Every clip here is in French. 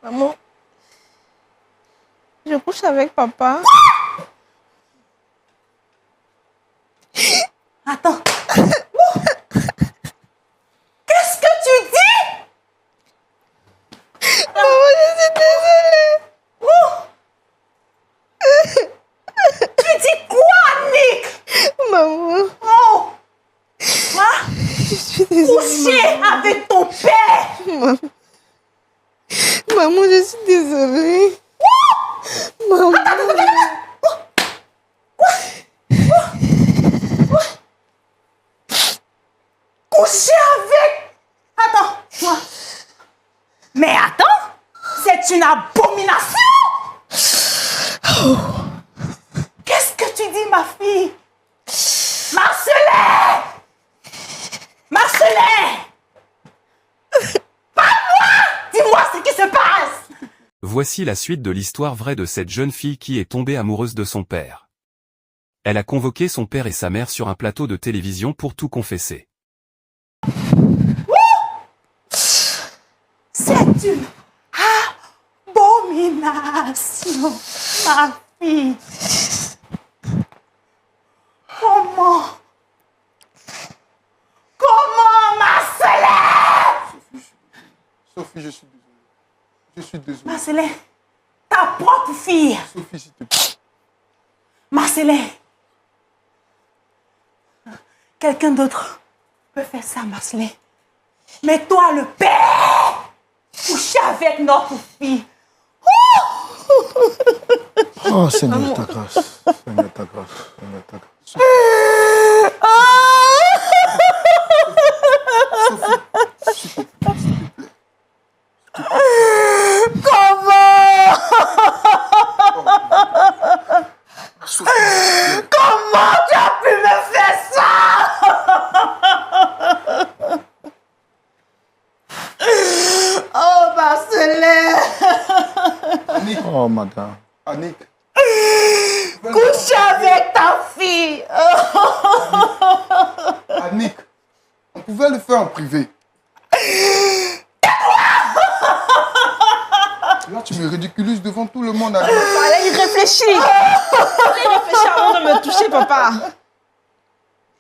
Maman, je couche avec papa. Attends. Qu'est-ce que tu dis? Maman, je suis désolée. Tu dis quoi, Nick? Maman. Oh. Quoi? Je suis désolée. Coucher avec ton père. Maman, je suis désolée. Maman. Coucher avec... Attends, toi. Mais attends, c'est une abomination. Qu'est-ce que tu dis, ma fille? Marcelet! Marcelet! Parle-moi! Dis-moi ce qui se passe! Voici la suite de l'histoire vraie de cette jeune fille qui est tombée amoureuse de son père. Elle a convoqué son père et sa mère sur un plateau de télévision pour tout confesser. C'est une abomination, ma fille. Comment? Comment, Marcelet? Sophie, je suis désolé. Je suis désolé. Marcelet, ta propre fille. Sophie, s'il te plaît. Marcelet. Quelqu'un d'autre peut faire ça, Marcelet. Mais toi, le père, coucher avec notre fille. Oh, Seigneur, ta grâce. Seigneur, ta grâce. Seigneur, ta grâce. Sophie, s'il te plaît, s'il te plaît. Comment? Sophie, Comment tu as pu me faire ça? Oh, Marcelet. Annick. Oh, madame. Annick. Couche avec ta fille. Annick. On pouvait le faire en privé. Là, tu me ridiculises devant tout le monde, Annick. Allez, il réfléchit. Allez, il réfléchit avant de me toucher, papa.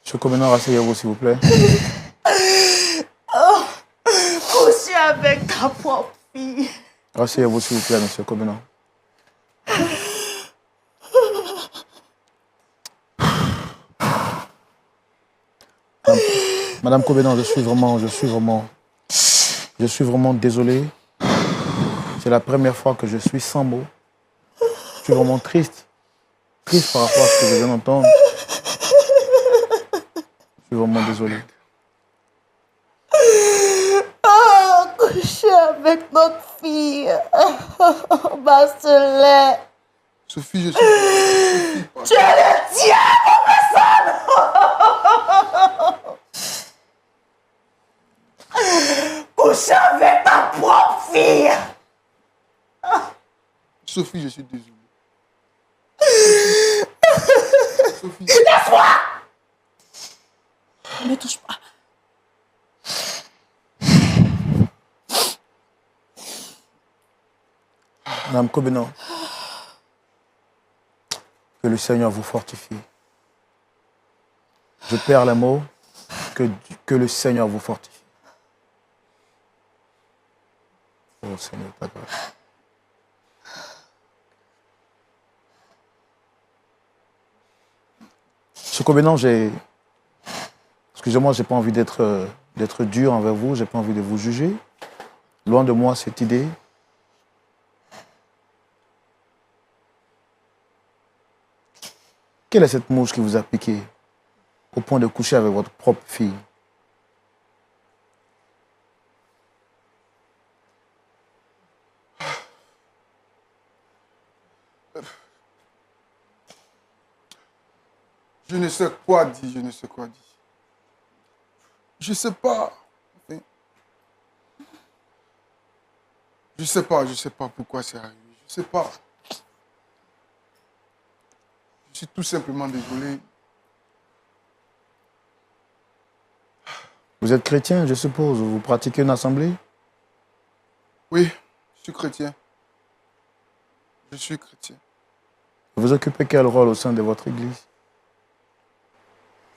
Monsieur Comenard, asseyez-vous, s'il vous plaît. Couche avec ta propre fille. Asseyez-vous, s'il vous plaît, monsieur Comenard. Madame Cobenant, je suis vraiment désolé. C'est la première fois que je suis sans mots. Je suis vraiment triste. Triste par rapport à ce que je viens d'entendre. Je suis vraiment désolé. Oh, coucher avec notre fille. Marcelet. Sophie, je suis... Sophie, Tu es le diable en personne. Coucher avec ta propre fille. Sophie, je suis désolé. Sophie. Laisse-moi. Ne me touche pas. Madame Cobenant, que le Seigneur vous fortifie. Je perds les mots, que le Seigneur vous fortifie. Oh Seigneur, ta grâce. Monsieur Cobenant, excusez-moi, j'ai pas envie d'être dur envers vous, j'ai pas envie de vous juger. Loin de moi cette idée. Quelle est cette mouche qui vous a piqué au point de coucher avec votre propre fille? Je ne sais quoi dire, je ne sais quoi dire. Je sais pas. Je sais pas pourquoi c'est arrivé. Je sais pas. Je suis tout simplement désolé. Vous êtes chrétien, je suppose. Vous pratiquez une assemblée? Oui, Je suis chrétien. Je suis chrétien. Vous occupez quel rôle au sein de votre église?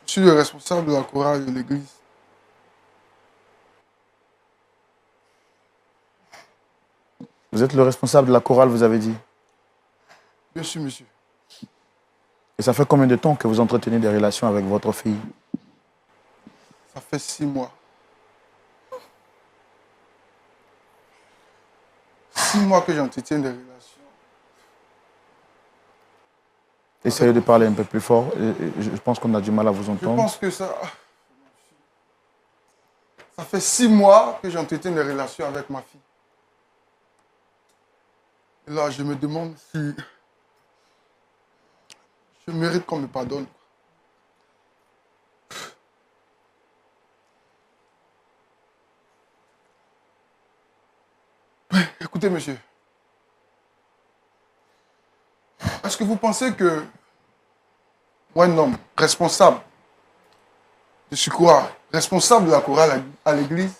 Je suis le responsable de la chorale de l'église. Vous êtes le responsable de la chorale, vous avez dit. Bien sûr, monsieur. Et ça fait combien de temps que vous entretenez des relations avec votre fille? Ça fait 6 mois. 6 mois que j'entretiens des relations. Essayez de parler un peu plus fort. Je pense qu'on a du mal à vous Je entendre. pense que ça... Ça fait 6 mois que j'entretiens des relations avec ma fille. Et là, je me demande si je mérite qu'on me pardonne. Écoutez, monsieur. Est-ce que vous pensez que moi, un homme responsable de ce quoi, responsable de la chorale à l'église,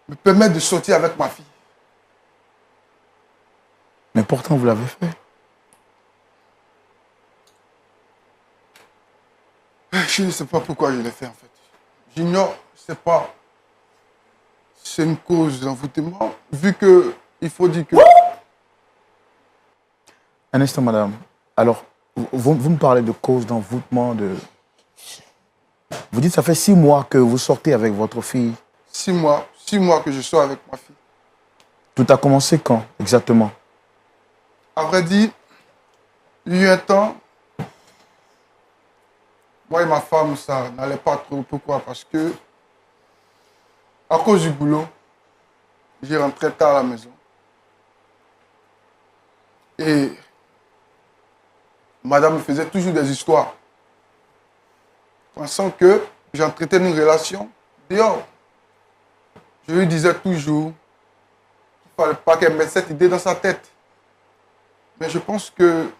me permet de sortir avec ma fille? Mais pourtant, vous l'avez fait. Je ne sais pas pourquoi je l'ai fait en fait. J'ignore, c'est pas. C'est une cause d'envoûtement, vu que il faut dire que. Un instant, madame. Alors, vous me parlez de cause d'envoûtement, de... Vous dites que ça fait 6 mois que vous sortez avec votre fille. 6 mois que je sors avec ma fille. Tout a commencé quand, exactement? À vrai dire, il y a eu un temps, moi et ma femme, ça n'allait pas trop. Pourquoi? Parce que, à cause du boulot, j'ai rentré tard à la maison. Et madame me faisait toujours des histoires, pensant que j'entretenais une relation dehors. Je lui disais toujours qu'il ne fallait pas qu'elle mette cette idée dans sa tête. Mais je pense que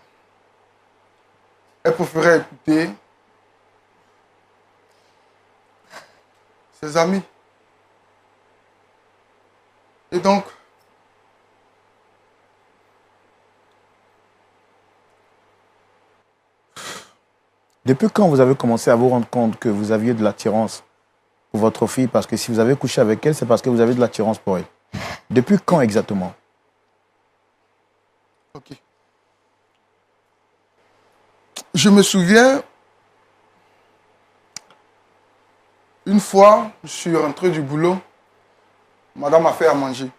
elle préférait écouter ses amis. Et donc, Depuis quand vous avez commencé à vous rendre compte que vous aviez de l'attirance pour votre fille? Parce que si vous avez couché avec elle, c'est parce que vous avez de l'attirance pour elle. Depuis quand exactement? ok. Je me souviens, une fois, je suis rentré du boulot, madame a fait à manger.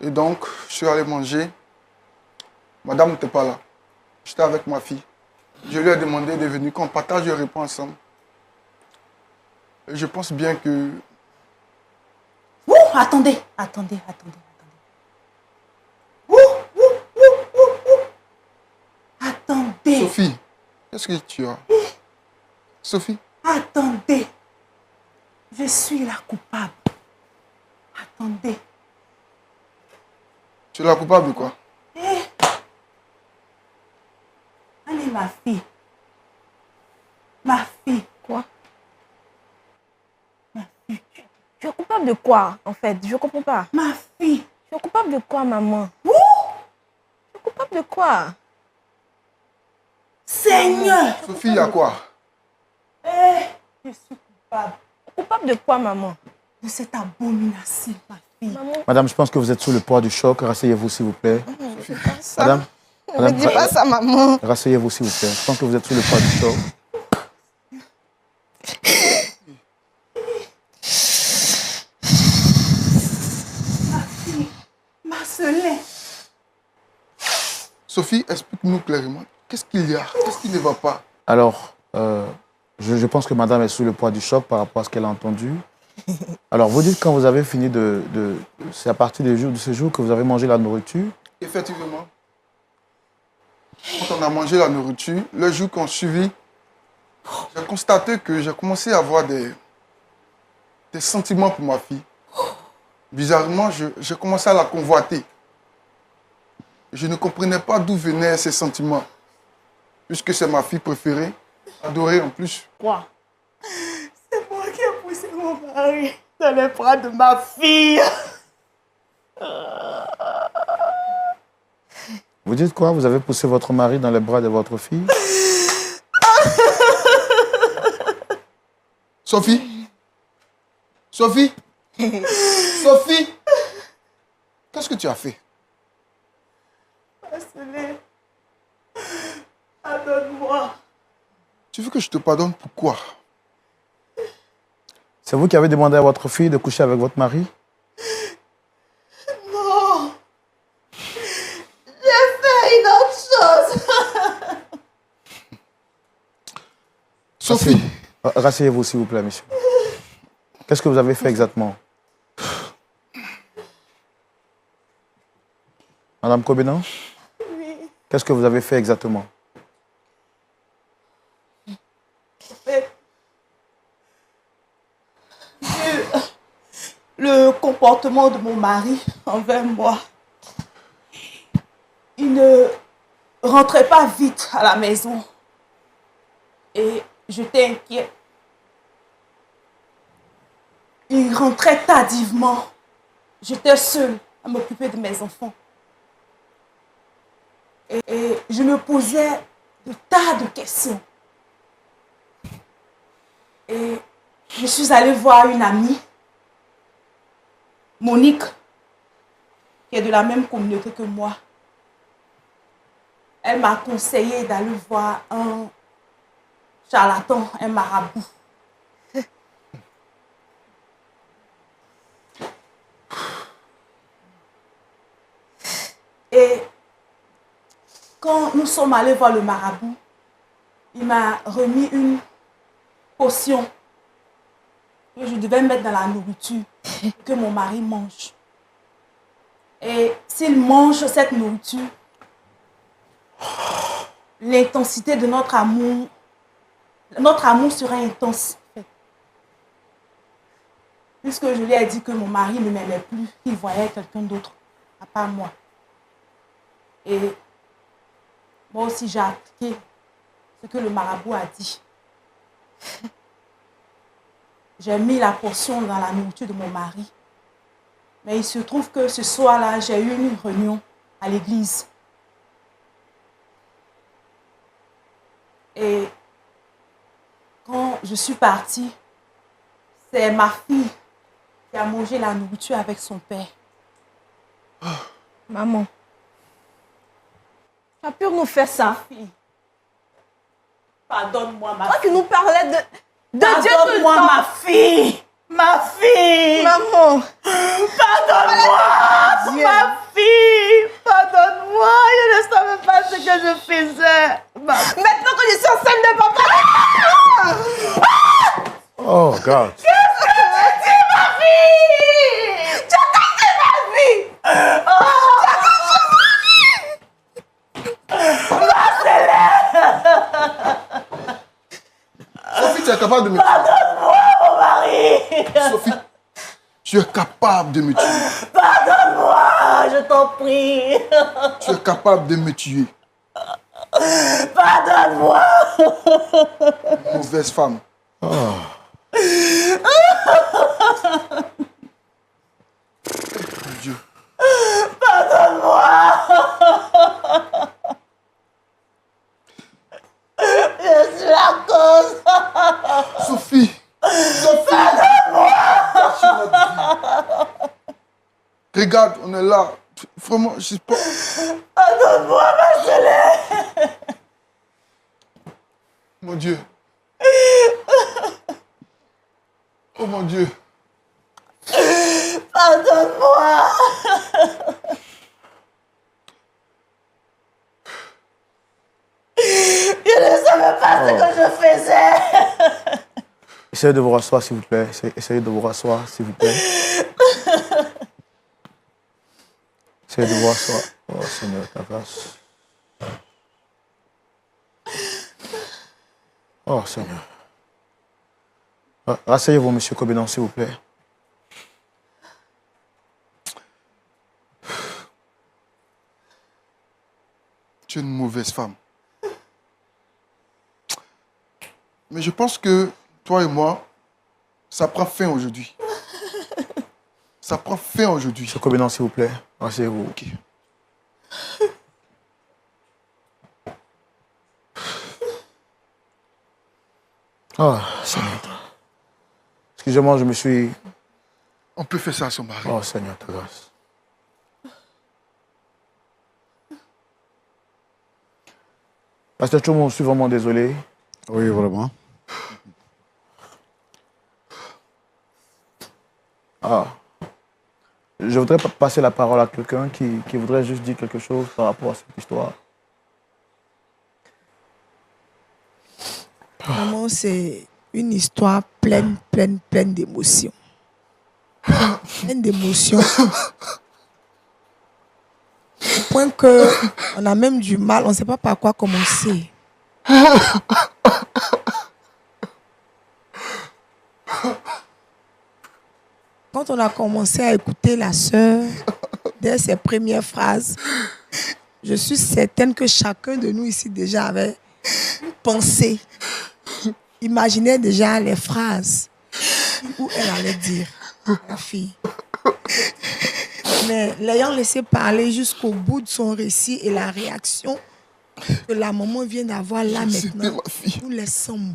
Et donc, je suis allé manger. Madame n'était pas là. J'étais avec ma fille. Je lui ai demandé de venir, qu'on partage le repas ensemble. Et je pense bien que... Ouh, attendez. Ouh. Attendez. Sophie, qu'est-ce que tu as? Sophie? Attendez. Je suis la coupable. Attendez. Tu es la coupable de quoi? Elle est ma fille. Ma fille. Quoi? Ma fille. Tu es coupable de quoi, en fait? Je comprends pas. Ma fille. Tu es coupable de quoi, maman? Ouh. Tu es coupable de quoi? Seigneur. Sophie, il y a quoi? Je suis coupable Coupable de quoi, maman? de cette abomination, ma fille. Maman, Madame, je pense que vous êtes sous le poids du choc. Rasseyez-vous, s'il vous plaît. ne dis pas ça. Madame, Ne dis pas ça, maman. rasseyez-vous, s'il vous plaît. Je pense que vous êtes sous le poids du choc. Ma fille. Marcelin. Sophie, explique-nous clairement. Qu'est-ce qu'il y a? Qu'est-ce qui ne va pas? Alors, je pense que madame est sous le poids du choc par rapport à ce qu'elle a entendu. Alors, vous dites quand vous avez fini c'est à partir de ce jour que vous avez mangé la nourriture. Effectivement. Quand on a mangé la nourriture, le jour qu'on suivit, j'ai constaté que j'ai commencé à avoir des sentiments pour ma fille. Bizarrement, j'ai commencé à la convoiter. Je ne comprenais pas d'où venaient ces sentiments, puisque c'est ma fille préférée, adorée en plus. Quoi? C'est moi qui ai poussé mon mari. Marie, dans les bras de ma fille. Vous dites quoi? Vous avez poussé votre mari dans les bras de votre fille? Sophie? Sophie? Sophie? Qu'est-ce que tu as fait? Marcelin, pardonne-moi. Tu veux que je te pardonne pourquoi? C'est vous qui avez demandé à votre fille de coucher avec votre mari? Non. J'ai fait une autre chose. Sophie, Rasseyez-vous, s'il vous plaît, monsieur. Qu'est-ce que vous avez fait exactement? Madame Kobenan? Oui. Qu'est-ce que vous avez fait exactement? Vu le comportement de mon mari envers moi, il ne rentrait pas vite à la maison et j'étais inquiète. Il rentrait tardivement. J'étais seule à m'occuper de mes enfants. Et je me posais de tas de questions. Et je suis allée voir une amie, Monique, qui est de la même communauté que moi. Elle m'a conseillé d'aller voir un charlatan, un marabout. Et quand nous sommes allés voir le marabout, il m'a remis une potion que je devais mettre dans la nourriture que mon mari mange. Et s'il mange cette nourriture, l'intensité de notre amour sera intense. Puisque je lui ai dit que mon mari ne m'aimait plus, qu'il voyait quelqu'un d'autre, à part moi. Et moi aussi, j'ai appliqué ce que le marabout a dit. J'ai mis la potion dans la nourriture de mon mari. Mais il se trouve que ce soir-là, j'ai eu une réunion à l'église. Et quand je suis partie, c'est ma fille qui a mangé la nourriture avec son père. Maman, tu as pu nous faire ça. Fille. Pardonne-moi, ma Toi qui fille. nous parlais de Dieu tout le Pardonne-moi, temps. ma fille. Ma fille. Maman, Pardonne-moi, ma fille. Pardonne-moi. Je ne savais pas ce que je faisais. maintenant que je suis enceinte de papa. Oh, God. Ma fille. Tu as cassé ma vie. Sophie, tu es capable de me tuer. Pardonne-moi, mon mari. Sophie, tu es capable de me tuer. Pardonne-moi, je t'en prie. Tu es capable de me tuer. Pardonne-moi. Mauvaise femme. Mon Dieu. Je suis la cause. Sophie. Sophie. Gâche notre vie. Regarde, on est là. Vraiment, je sais pas. Pardonne-moi, Marcelin. Mon Dieu. Oh mon Dieu. Pardonne-moi. Je ne savais pas ce que je faisais. Essayez de vous rasseoir, s'il vous plaît. Essayez de vous rasseoir, s'il vous plaît. Essayez de vous rasseoir. Oh, Seigneur, ta grâce. Oh, Seigneur. Rasseyez-vous, monsieur Kobenan, s'il vous plaît. Tu es une mauvaise femme. Mais je pense que toi et moi, Ça prend fin aujourd'hui. Ça prend fin aujourd'hui. Ce combien, s'il vous plaît. Asseyez-vous. Ok. Ah, Seigneur. Excusez-moi, je me suis... On peut faire ça à son mari. Oh, Seigneur, ta grâce. Pasteur Chomo, je suis vraiment désolé. Oui, vraiment. Ah. Je voudrais passer la parole à quelqu'un qui voudrait juste dire quelque chose par rapport à cette histoire. Vraiment, c'est une histoire pleine d'émotions. Pleine d'émotions. Au point qu'on a même du mal, on ne sait pas par quoi commencer. Quand on a commencé à écouter la sœur, dès ses premières phrases, je suis certaine que chacun de nous ici déjà avait pensé, imaginait déjà les phrases où elle allait dire, la fille. Mais l'ayant laissé parler jusqu'au bout de son récit et la réaction que la maman vient d'avoir là maintenant, nous laissons.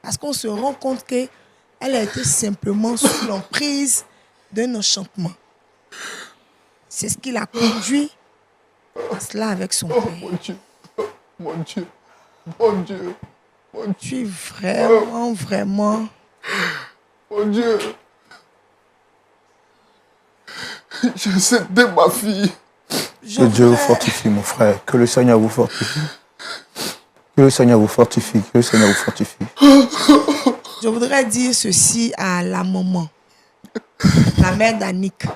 Parce qu'on se rend compte qu'elle a été simplement sous l'emprise d'un enchantement. C'est ce qui l'a conduit à cela avec son père. Mon Dieu, mon Dieu, mon Dieu, mon Dieu. Je suis vraiment... Mon Dieu. Je sais de ma fille. Que Dieu vous fortifie, mon frère. Que le Seigneur vous fortifie. Que le Seigneur vous fortifie. Que le Seigneur vous fortifie. Je voudrais dire ceci à la maman, la mère d'Annick.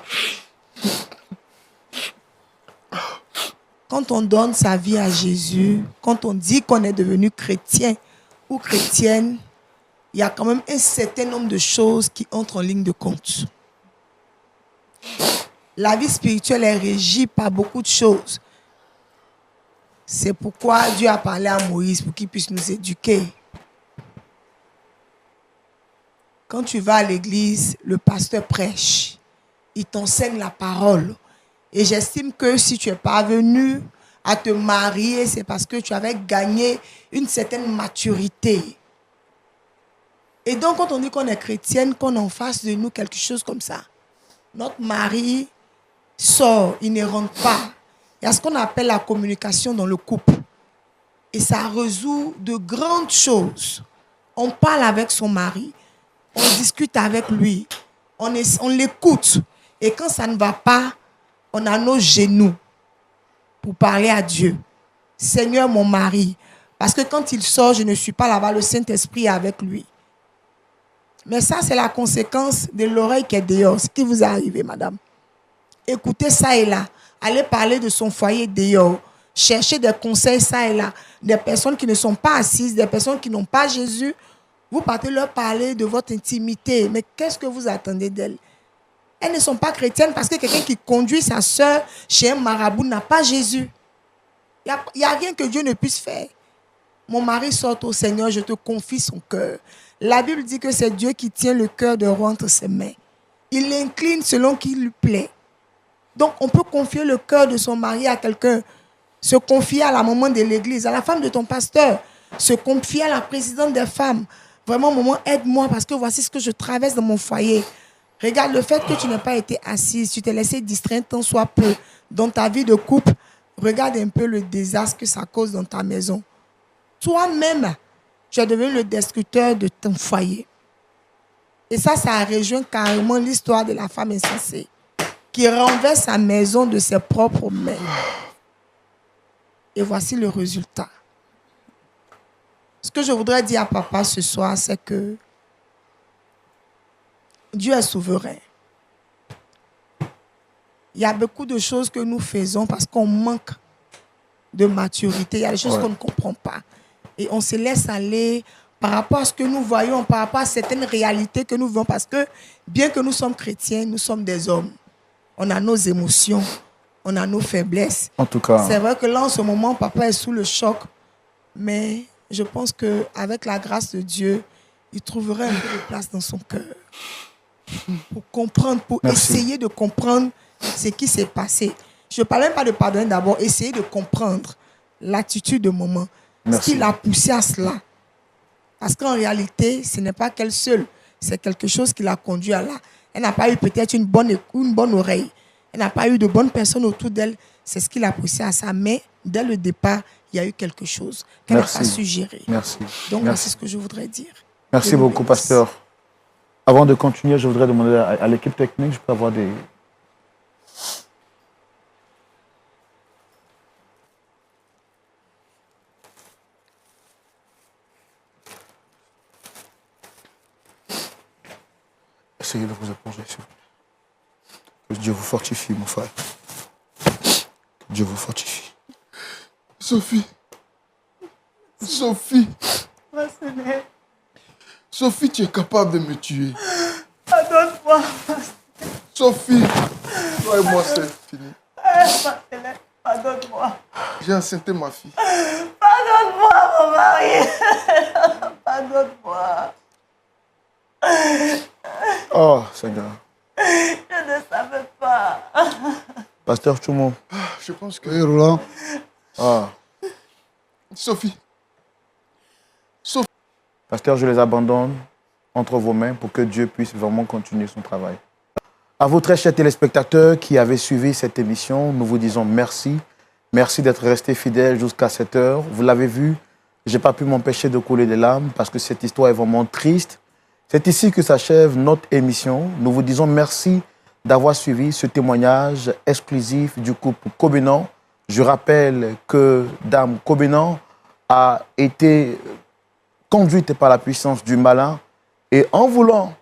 Quand on donne sa vie à Jésus, quand on dit qu'on est devenu chrétien ou chrétienne, il y a quand même un certain nombre de choses qui entrent en ligne de compte. La vie spirituelle est régie par beaucoup de choses. C'est pourquoi Dieu a parlé à Moïse pour qu'il puisse nous éduquer. Quand tu vas à l'église, le pasteur prêche. Il t'enseigne la parole. Et j'estime que si tu es parvenu à te marier, c'est parce que tu avais gagné une certaine maturité. Et donc, quand on dit qu'on est chrétienne, qu'on en face de nous quelque chose comme ça, notre mari sort, il ne rentre pas. Il y a ce qu'on appelle la communication dans le couple. Et ça résout de grandes choses. On parle avec son mari, on discute avec lui, on l'écoute. Et quand ça ne va pas, on a nos genoux pour parler à Dieu. Seigneur, mon mari. Parce que quand il sort, je ne suis pas là-bas, le Saint-Esprit est avec lui. Mais ça, c'est la conséquence de l'oreille qui est dehors. Ce qui vous est arrivé, madame. Écoutez ça et là. Allez parler de son foyer dehors. Cherchez des conseils ça et là. Des personnes qui ne sont pas assises, des personnes qui n'ont pas Jésus. Vous partez leur parler de votre intimité. Mais qu'est-ce que vous attendez d'elles? Elles ne sont pas chrétiennes parce que quelqu'un qui conduit sa soeur chez un marabout n'a pas Jésus. Il n'y a rien que Dieu ne puisse faire. Mon mari sort au Seigneur, je te confie son cœur. La Bible dit que c'est Dieu qui tient le cœur de roi entre ses mains. Il l'incline selon qu'il lui plaît. Donc, on peut confier le cœur de son mari à quelqu'un. Se confier à la maman de l'église, à la femme de ton pasteur. Se confier à la présidente des femmes. Vraiment, maman, aide-moi parce que voici ce que je traverse dans mon foyer. Regarde, le fait que tu n'aies pas été assise, tu t'es laissé distraire tant soit peu dans ta vie de couple, regarde un peu le désastre que ça cause dans ta maison. Toi-même, tu es devenu le destructeur de ton foyer. Et ça a rejoint carrément l'histoire de la femme insensée qui renverse sa maison de ses propres mains. Et voici le résultat. Ce que je voudrais dire à papa ce soir, c'est que Dieu est souverain. Il y a beaucoup de choses que nous faisons parce qu'on manque de maturité. Il y a des choses qu'on ne comprend pas. Et on se laisse aller par rapport à ce que nous voyons, par rapport à certaines réalités que nous vivons. Parce que bien que nous sommes chrétiens, nous sommes des hommes. On a nos émotions, on a nos faiblesses. En tout cas, c'est vrai que là, en ce moment, papa est sous le choc. Mais je pense qu'avec la grâce de Dieu, il trouverait un peu de place dans son cœur pour comprendre, pour Merci. essayer de comprendre ce qui s'est passé. Je ne parle même pas de pardonner d'abord, essayer de comprendre l'attitude de maman, ce Merci. qui l'a poussé à cela. Parce qu'en réalité, ce n'est pas qu'elle seule, c'est quelque chose qui l'a conduit à là. Elle n'a pas eu peut-être une bonne oreille. Elle n'a pas eu de bonnes personnes autour d'elle. C'est ce qui l'a poussé à ça. Mais dès le départ, il y a eu quelque chose qu'elle n'a Merci. pas su gérer. Merci. Donc, Merci. voici ce que je voudrais dire. Merci Dieu le beaucoup, bénisse. pasteur. Avant de continuer, je voudrais demander à l'équipe technique, je peux avoir des... Essayez de vous éponger, s'il vous plaît. Que Dieu vous fortifie, mon frère. Que Dieu vous fortifie. Sophie. Sophie. Sophie, tu es capable de me tuer. Pardonne-moi. Sophie. Toi et moi, c'est fini. Marcelin, pardonne-moi. J'ai enceinté ma fille. Pardonne-moi, mon mari. Pardonne-moi. Oh, Seigneur. Je ne savais pas. Pasteur Choumo. Je pense que... Oui, Roland. Ah. Sophie. Pasteur, je les abandonne entre vos mains pour que Dieu puisse vraiment continuer son travail. À vous, très chers téléspectateurs qui avez suivi cette émission, nous vous disons merci. Merci d'être restés fidèles jusqu'à cette heure. Vous l'avez vu, je n'ai pas pu m'empêcher de couler des larmes parce que cette histoire est vraiment triste. C'est ici que s'achève notre émission. Nous vous disons merci d'avoir suivi ce témoignage exclusif du couple Kobenant. Je rappelle que Dame Kobenant a été conduite par la puissance du malin et en voulant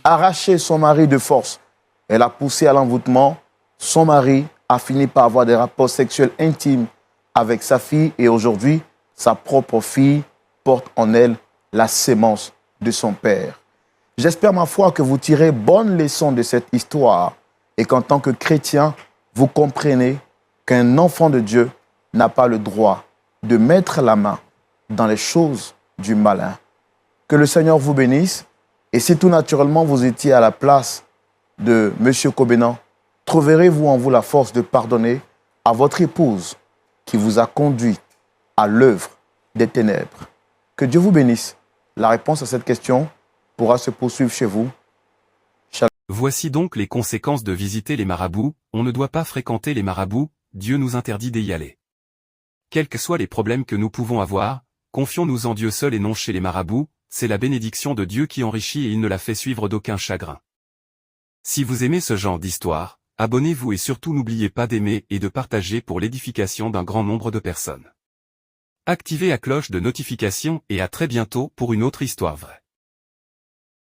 arracher son mari de force, elle a poussé à l'envoûtement. Son mari a fini par avoir des rapports sexuels intimes avec sa fille et aujourd'hui, sa propre fille porte en elle la sémence de son père. J'espère, ma foi, que vous tirez bonne leçon de cette histoire et qu'en tant que chrétien, vous comprenez qu'un enfant de Dieu n'a pas le droit de mettre la main dans les choses du malin. Que le Seigneur vous bénisse. Et si tout naturellement vous étiez à la place de M. Kobenant, trouverez-vous en vous la force de pardonner à votre épouse qui vous a conduit à l'œuvre des ténèbres? Que Dieu vous bénisse. La réponse à cette question pourra se poursuivre chez vous. Voici donc les conséquences de visiter les marabouts. On ne doit pas fréquenter les marabouts, Dieu nous interdit d'y aller. Quels que soient les problèmes que nous pouvons avoir, confions-nous en Dieu seul et non chez les marabouts, c'est la bénédiction de Dieu qui enrichit et il ne la fait suivre d'aucun chagrin. Si vous aimez ce genre d'histoire, abonnez-vous et surtout n'oubliez pas d'aimer et de partager pour l'édification d'un grand nombre de personnes. Activez la cloche de notification et à très bientôt pour une autre histoire vraie.